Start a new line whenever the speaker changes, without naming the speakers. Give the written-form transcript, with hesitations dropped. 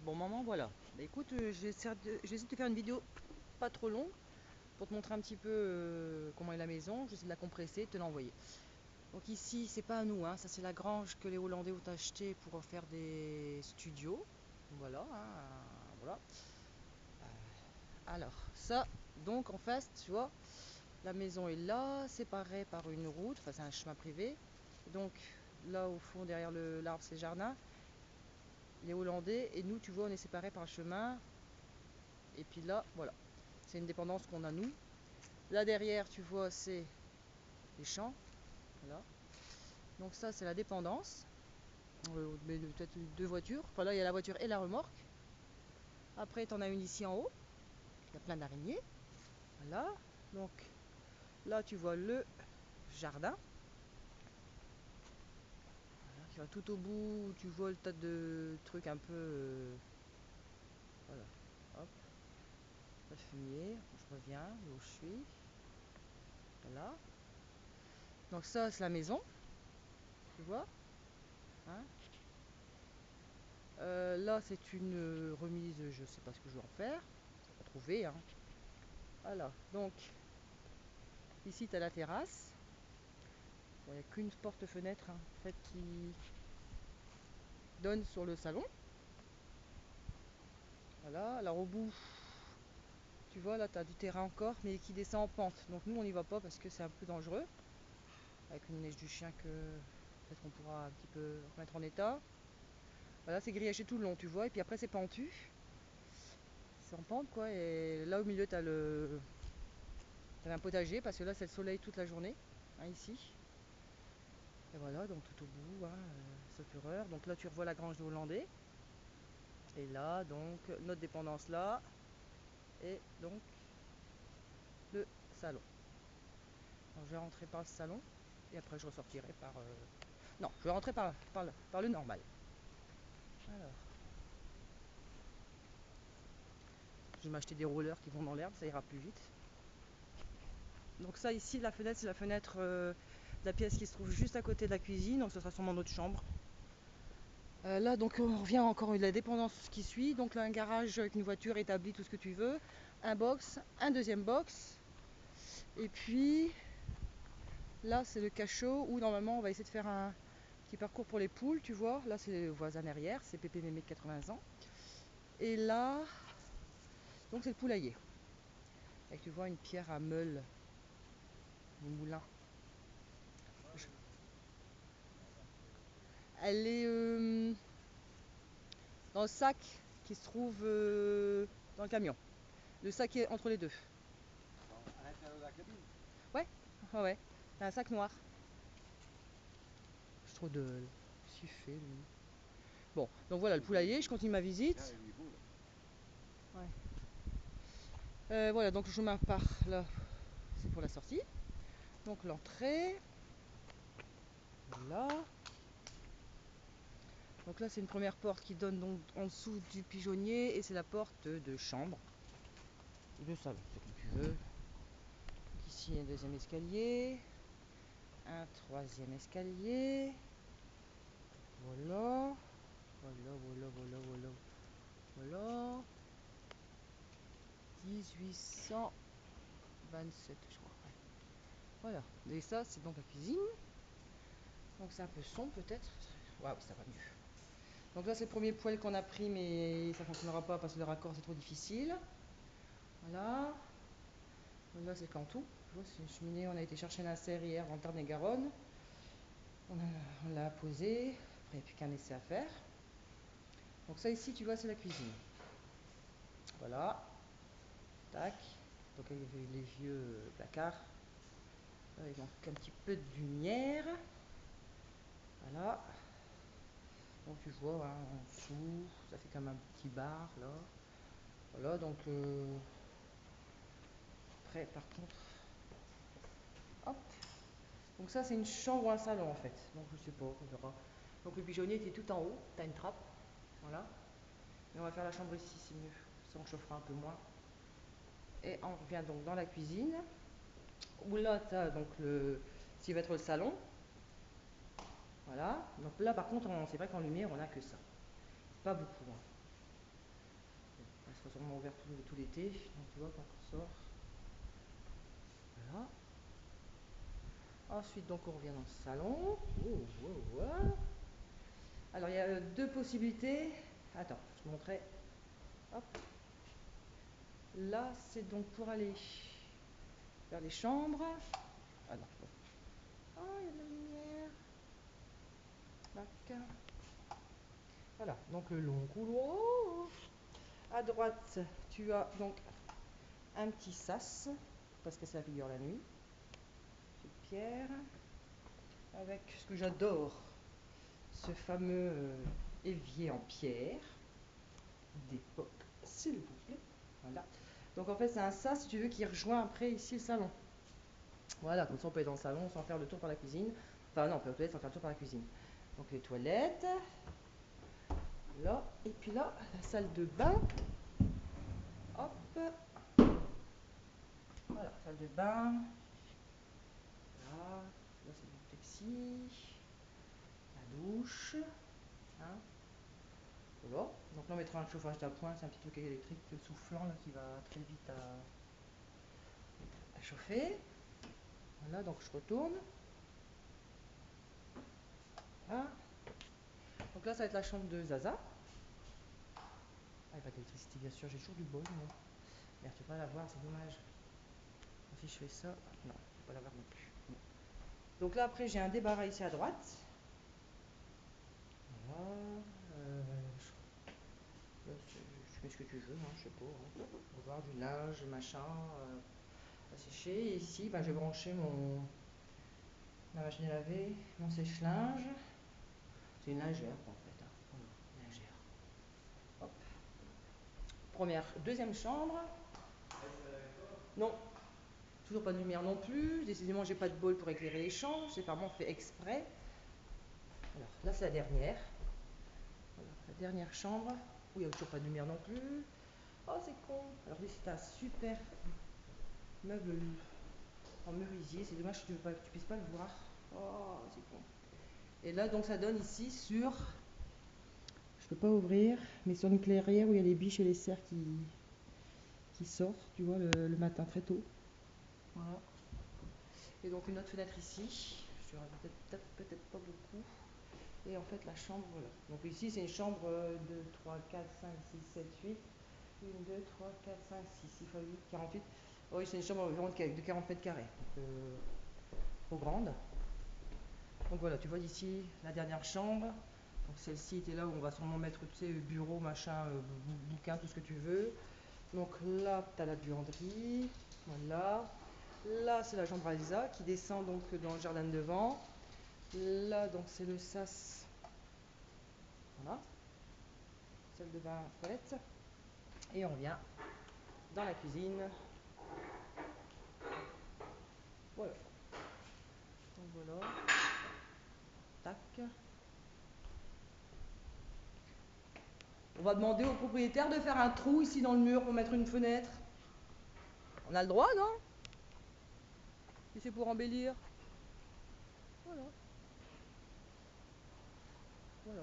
Bon maman, voilà. Bah, écoute, j'essaie de faire une vidéo pas trop longue pour te montrer un petit peu comment est la maison. J'essaie de la compresser, de te l'envoyer. Donc ici, c'est pas à nous, hein, ça c'est la grange que les Hollandais ont acheté pour faire des studios. Voilà, hein, voilà. Alors, ça, donc en face, tu vois, la maison est là, séparée par une route, enfin c'est un chemin privé. Donc là au fond, derrière l'arbre, c'est le jardin. Les Hollandais, et nous, tu vois, on est séparés par le chemin. Et puis là, voilà, c'est une dépendance qu'on a nous. Là derrière, tu vois, c'est les champs. Voilà. Donc ça, c'est la dépendance. On met peut-être deux voitures. Enfin là, il y a la voiture et la remorque. Après, tu en as une ici en haut. Il y a plein d'araignées. Voilà. Donc là, tu vois le jardin. Voilà. Tu vois tout au bout, tu vois le tas de trucs un peu... voilà. Hop. Le fumier. Je reviens de où je suis. Voilà. Donc ça, c'est la maison. Tu vois, hein. Là, c'est une remise, je sais pas ce que je vais en faire. Je vais pas trouver, hein. Voilà, donc ici, tu as la terrasse. Il n'y a qu'une porte-fenêtre, hein, en fait, qui donne sur le salon. Voilà, alors au bout, tu vois, là, tu as du terrain encore, mais qui descend en pente. Donc nous, on n'y va pas parce que c'est un peu dangereux. Avec une neige du chien que peut-être qu'on pourra un petit peu remettre en état. Voilà, c'est grillagé tout le long, tu vois, et puis après, c'est pentu. C'est en pente, quoi, et là, au milieu, tu as un potager parce que là c'est le soleil toute la journée, hein, ici. Et voilà, donc tout au bout, hein, saupureur. Donc là tu revois la grange des Hollandais. Et là, donc, notre dépendance là. Et donc, le salon. Donc, je vais rentrer par le salon. Et après je ressortirai par... Non, je vais rentrer par le normal. Alors, je vais m'acheter des rollers qui vont dans l'herbe, ça ira plus vite. Donc ça ici, la fenêtre, c'est la fenêtre de la pièce qui se trouve juste à côté de la cuisine. Donc ce sera sûrement notre chambre. Là, donc, on revient encore à la dépendance qui suit. Donc, là, un garage avec une voiture établie, tout ce que tu veux. Un box, un deuxième box. Et puis, là, c'est le cachot où normalement on va essayer de faire un petit parcours pour les poules, tu vois. Là, c'est le voisin derrière, c'est Pépé Mémé de 80 ans. Et là, donc, c'est le poulailler. Et tu vois une pierre à meule, au moulin. Elle est dans le sac qui se trouve dans le camion. Le sac est entre les deux.
À l'intérieur de la cabine.
Ouais, ouais, ouais. C'est un sac noir. Je trouve de... Qu'est-ce qu'il fait lui? Bon, donc voilà le poulailler, je continue ma visite. Ouais. Voilà, donc le chemin part là, c'est pour la sortie. Donc l'entrée. Voilà. Donc là c'est une première porte qui donne donc en dessous du pigeonnier et c'est la porte de chambre. Ou de salon, c'est comme tu veux. Donc ici un deuxième escalier. Un troisième escalier. Voilà. Voilà. Voilà. 1827, je crois. Ouais. Voilà. Et ça, c'est donc la cuisine. Donc c'est un peu sombre peut-être. Waouh, ça va mieux. Donc là, c'est le premier poêle qu'on a pris, mais ça ne fonctionnera pas parce que le raccord c'est trop difficile. Voilà. Donc là, c'est Cantou. Tu vois, c'est une cheminée. On a été chercher un insert hier dans le Tarn-et-Garonne. On l'a posé. Après, il n'y a plus qu'un essai à faire. Donc ça ici, tu vois, c'est la cuisine. Voilà. Tac. Donc il y avait les vieux placards. Là, il manque un petit peu de lumière. Voilà. Donc tu vois, hein, en dessous, ça fait comme un petit bar là. Voilà, donc après par contre, hop. Donc ça c'est une chambre ou un salon en fait. Donc je sais pas, on verra. Donc le pigeonnier était tout en haut, t'as une trappe. Voilà. Et on va faire la chambre ici, c'est mieux. Ça on chauffera un peu moins. Et on revient donc dans la cuisine. Où là t'as donc ce qui va être le salon. Voilà. Donc là par contre, c'est vrai qu'en lumière on a que ça. Pas beaucoup, hein. sera sûrement ouvert tout l'été. Donc tu vois quand on sort. Voilà. Ensuite, donc on revient dans le salon. Oh, oh, oh. Alors il y a deux possibilités. Attends, je te montrerai. Hop. Là, c'est donc pour aller vers les chambres. Ah non, bon. Oh, il y a de la lumière. Tac. Voilà, donc le long couloir. À droite, tu as donc un petit sas, parce que ça figure la nuit. Petite pierre. Avec ce que j'adore, ce fameux évier en pierre d'époque, s'il vous plaît. Voilà. Donc en fait, c'est un sas, si tu veux, qui rejoint après ici le salon. Voilà, comme ça on peut être dans le salon sans faire le tour par la cuisine. Enfin non, on peut être aux toilettes sans faire le tour par la cuisine. Donc les toilettes, là, et puis là, la salle de bain. Hop. Voilà, salle de bain. Là, là c'est du plexi. La douche. Hein. Voilà. Donc là on mettra un chauffage d'appoint, c'est un petit truc électrique soufflant là, qui va très vite à chauffer. Voilà, donc je retourne. Voilà. Donc là ça va être la chambre de Zaza. Ah, pas d'électricité bien sûr, j'ai toujours du bol. Mais... merde, tu peux pas la voir, c'est dommage. Donc, si je fais ça, non, tu peux pas la voir non plus. Bon. Donc là après j'ai un débarras ici à droite. Voilà. Tu mets ce que tu veux, hein, je sais pas. Hein. Voir du linge, machin, à sécher. Et ici, ben, je vais brancher ma machine à laver, mon sèche-linge. C'est une lingère en fait. Hein. Voilà, une lingère. Hop. Deuxième chambre. Non, toujours pas de lumière non plus. Décidément, j'ai pas de bol pour éclairer les chambres. C'est vraiment fait exprès. Alors là, c'est la dernière. Voilà, la dernière chambre. Où il n'y a toujours pas de lumière non plus. Oh, c'est con. Alors ici, c'est un super meuble en merisier. C'est dommage que tu puisses pas le voir. Oh, c'est con. Et là, donc, ça donne ici sur... je peux pas ouvrir, mais sur une clairière où il y a les biches et les cerfs qui sortent, tu vois, le matin très tôt. Voilà. Et donc une autre fenêtre ici. Je dirais peut-être pas beaucoup. Et en fait la chambre, voilà. Donc ici c'est une chambre 2, 3, 4, 5, 6, 7, 8. 1, 2, 3, 4, 5, 6, 6 fois 8, 48. Oui, c'est une chambre environ de 40 mètres carrés. Donc trop grande. Donc voilà, tu vois ici la dernière chambre. Donc celle-ci était là où on va sûrement mettre, tu sais, bureau, machin, bouquin, tout ce que tu veux. Donc là, tu as la buanderie. Voilà. Là, c'est la chambre à Elsa qui descend donc dans le jardin de devant. Là, donc c'est le sas. Voilà. Salle de bain, toilette. Et on vient dans la cuisine. Voilà. Donc voilà. Tac. On va demander au propriétaire de faire un trou ici dans le mur pour mettre une fenêtre. On a le droit, non? Si c'est pour embellir. Voilà. Voilà.